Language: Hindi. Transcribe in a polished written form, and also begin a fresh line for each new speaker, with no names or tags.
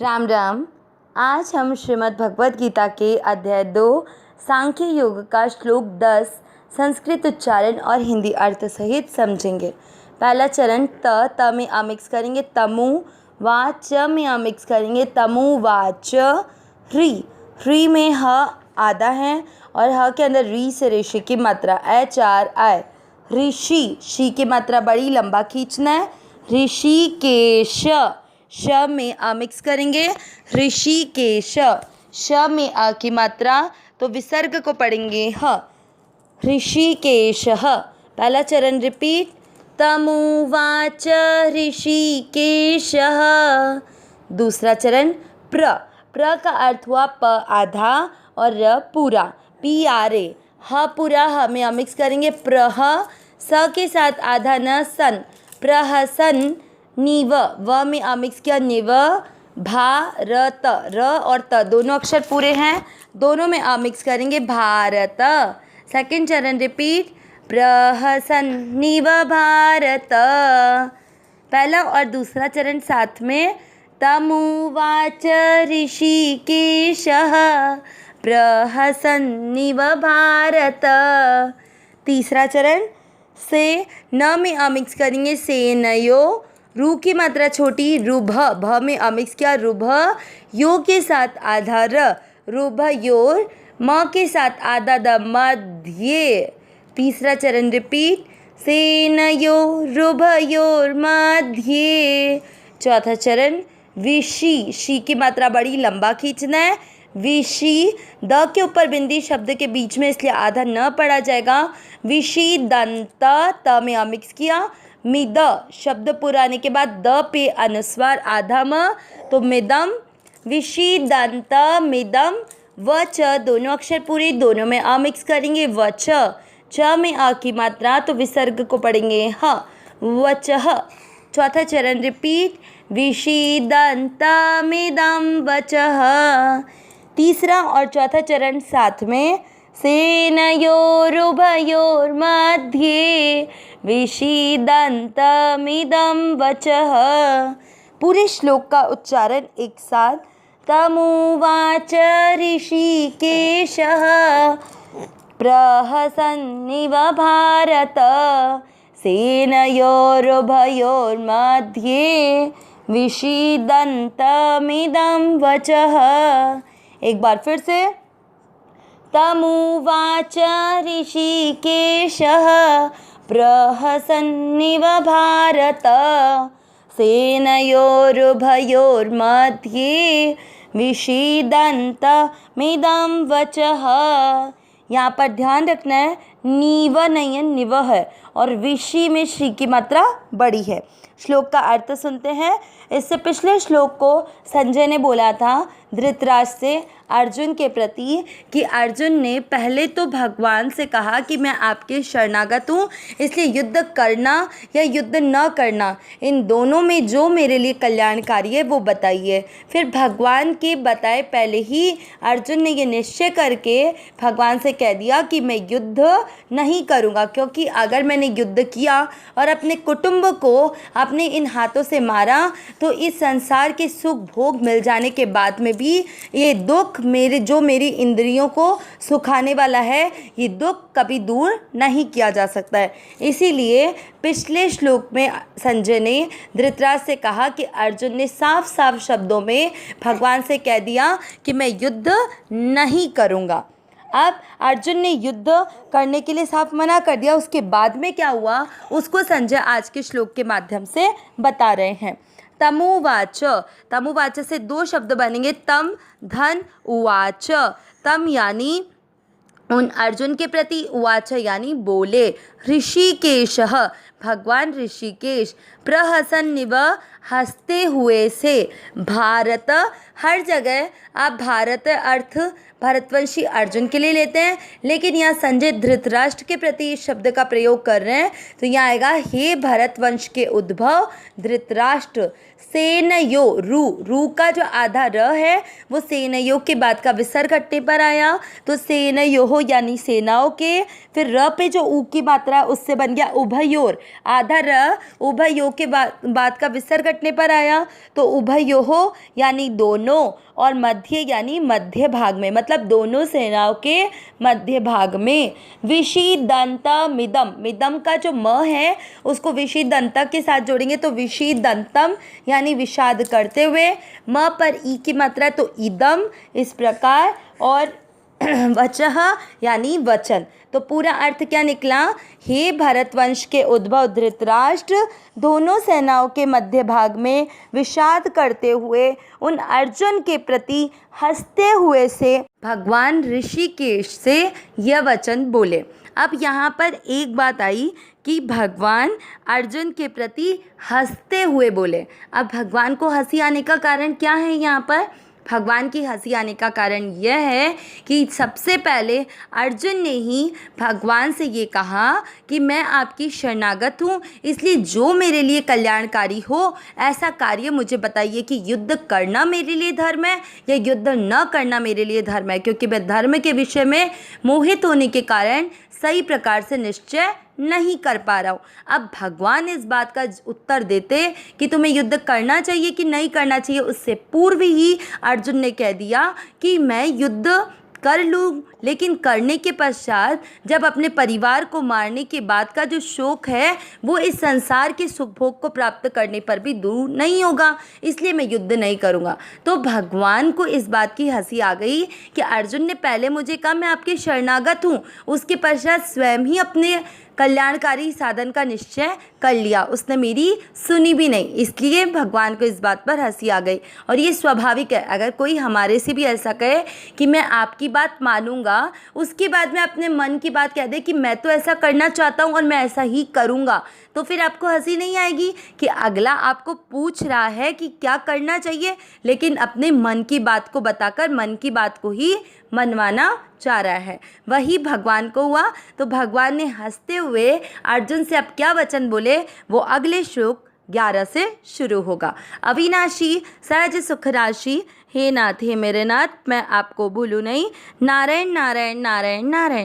राम राम। आज हम श्रीमद् भगवद गीता के अध्याय 2 सांख्य योग का श्लोक 10 संस्कृत उच्चारण और हिंदी अर्थ सहित समझेंगे। पहला चरण त में आ मिक्स करेंगे, तमु वाच में आ मिक्स करेंगे, तमु वाच ह्री में ह आधा है और ह के अंदर री से ऋषि की मात्रा आय ऋषि, शी की मात्रा बड़ी लंबा खींचना है। ऋषिकेश, श में आ मिक्स करेंगे, ऋषिकेश, श में आ की मात्रा तो विसर्ग को पढ़ेंगे ह, ऋषिकेश। पहला चरण रिपीट, तमुवाच ऋषिकेश। दूसरा चरण प्र का अर्थ हुआ प आधा और र पूरा, पी आरे, ह पूरा, ह में आ मिक्स करेंगे, प्रह, स के साथ आधा न सन, प्रहसन, नीव, व में आ मिक्स किया, निव, भारत, र और त दोनों अक्षर पूरे हैं, दोनों में आ मिक्स करेंगे, भारत। सेकंड चरण रिपीट, प्रहसन निव भारत। पहला और दूसरा चरण साथ में, तमुवाच ऋषिकेशः प्रहसन निव भारत। तीसरा चरण से न में आ मिक्स करेंगे, सेनयो, रू की मात्रा छोटी, रुभ, भ में आ मिक्स किया, रुभ, यो के साथ आधा र, रुभ योर, म के साथ आधा द, मध्य। तीसरा चरण रिपीट, सेनयो रुभयोर मध्य। चौथा चरण विषि, शी की मात्रा बड़ी लंबा खींचना है, विषि, द के ऊपर बिंदी शब्द के बीच में इसलिए आधा न पढ़ा जाएगा, विषि दंत, त में आ मिक्स किया, मिद, शब्द पुराने के बाद द पे अनुस्वार आधा म तो मिदम, विषि दंत मिदम, वच, दोनों अक्षर पूरे, दोनों में आ मिक्स करेंगे, वच, च में आ की मात्रा तो विसर्ग को पढ़ेंगे ह, वचः। चौथा चरण रिपीट, विषिदन्तमिदं वचः। तीसरा और चौथा चरण साथ में, सेनयोरुभयोर्मध्ये विषिदन्तमिदं वचः। पूरे श्लोक का उच्चारण एक साथ, तमुवाच ऋषिकेशः प्रहसन्निव भारत सेनयोरुभयोर्मध्ये विषिदन्तमिदं वचः। एक बार फिर से, तमुवाच ऋषिकेशः प्रहसन्निव भारत सेनयोरुभयोर्मध्ये विषिदन्तमिदं वचः। यहाँ पर ध्यान रखना है, नीव नहीं है, निव है और विषि में श्री की मात्रा बड़ी है। श्लोक का अर्थ सुनते हैं। इससे पिछले श्लोक को संजय ने बोला था धृतराष्ट्र से अर्जुन के प्रति कि अर्जुन ने पहले तो भगवान से कहा कि मैं आपके शरणागत हूँ, इसलिए युद्ध करना या युद्ध न करना, इन दोनों में जो मेरे लिए कल्याणकारी है वो बताइए। फिर भगवान के बताए पहले ही अर्जुन ने ये निश्चय करके भगवान से कह दिया कि मैं युद्ध नहीं करूँगा, क्योंकि अगर मैंने युद्ध किया और अपने कुटुंब को अपने इन हाथों से मारा तो इस संसार के सुख भोग मिल जाने के बाद में भी ये दुख मेरी इंद्रियों को सुखाने वाला है, ये दुख कभी दूर नहीं किया जा सकता है। इसीलिए पिछले श्लोक में संजय ने धृतराष्ट्र से कहा कि अर्जुन ने साफ साफ शब्दों में भगवान से कह दिया कि मैं युद्ध नहीं करूँगा। अब अर्जुन ने युद्ध करने के लिए साफ मना कर दिया, उसके बाद में क्या हुआ उसको संजय आज के श्लोक के माध्यम से बता रहे हैं। तमुवाच, तमुवाच से दो शब्द बनेंगे, तम धन उवाच, तम यानी उन अर्जुन के प्रति, उवाच यानी बोले, ऋषिकेशः भगवान ऋषिकेश, प्रहसन्निव हंसते हुए से, भारत, हर जगह आप भारत अर्थ भारतवंशी अर्जुन के लिए लेते हैं, लेकिन यहाँ संजय धृतराष्ट्र के प्रति इस शब्द का प्रयोग कर रहे हैं तो यहाँ आएगा, हे भरतवंश के उद्भव धृतराष्ट्र, सेनयो, रू का जो आधा र है वो सेनयो के बाद का विसर्ग हटने पर आया तो सेनयो यानी सेनाओं के, फिर र पे जो ऊ की मात्रा उससे बन गया उभयोर, आधा र उभयो के बाद का विसर्ग घटने पर आया, तो उभयोः यानी दोनों, और मध्य यानी मध्य भाग में, मतलब दोनों सेनाओं के मध्य भाग में। विषीदन्तमिदं, मिदम का जो म है उसको विषीदन्त के साथ जोड़ेंगे तो विषीदन्तम यानी विषाद करते हुए। म पर ई की मात्रा तो इदम, इस प्रकार। और वचः यानी वचन। तो पूरा अर्थ क्या निकला? हे भरतवंश के उद्भव धृतराष्ट्र, दोनों सेनाओं के मध्य भाग में विषाद करते हुए उन अर्जुन के प्रति हंसते हुए से भगवान ऋषिकेश से यह वचन बोले। अब यहाँ पर एक बात आई कि भगवान अर्जुन के प्रति हंसते हुए बोले। अब भगवान को हंसी आने का कारण क्या है? यहाँ पर भगवान की हंसी आने का कारण यह है कि सबसे पहले अर्जुन ने ही भगवान से ये कहा कि मैं आपकी शरणागत हूँ, इसलिए जो मेरे लिए कल्याणकारी हो ऐसा कार्य मुझे बताइए कि युद्ध करना मेरे लिए धर्म है या युद्ध न करना मेरे लिए धर्म है, क्योंकि मैं धर्म के विषय में मोहित होने के कारण सही प्रकार से निश्चय नहीं कर पा रहा हूँ। अब भगवान इस बात का उत्तर देते कि तुम्हें युद्ध करना चाहिए कि नहीं करना चाहिए, उससे पूर्व ही अर्जुन ने कह दिया कि मैं युद्ध कर लूँ, लेकिन करने के पश्चात जब अपने परिवार को मारने के बाद का जो शोक है वो इस संसार के सुख भोग को प्राप्त करने पर भी दूर नहीं होगा, इसलिए मैं युद्ध नहीं करूँगा। तो भगवान को इस बात की हंसी आ गई कि अर्जुन ने पहले मुझे कहा मैं आपके शरणागत हूँ, उसके पश्चात स्वयं ही अपने कल्याणकारी साधन का निश्चय कर लिया, उसने मेरी सुनी भी नहीं, इसलिए भगवान को इस बात पर हंसी आ गई। और ये स्वाभाविक है, अगर कोई हमारे से भी ऐसा कहे कि मैं आपकी बात मानूंगा, उसके बाद में अपने मन की बात कह दे कि मैं तो ऐसा करना चाहता हूँ और मैं ऐसा ही करूँगा, तो फिर आपको हंसी नहीं आएगी कि अगला आपको पूछ रहा है कि क्या करना चाहिए, लेकिन अपने मन की बात को बताकर मन की बात को ही मनवाना चाह रहा है। वही भगवान को हुआ। तो भगवान ने हंसते हुए अर्जुन से अब क्या वचन बोले वो अगले श्लोक 11 से शुरू होगा। अविनाशी सहज सुख राशि, हे नाथ हे मेरे नाथ, मैं आपको भूलूं नहीं, नारायण नारायण नारायण नारायण।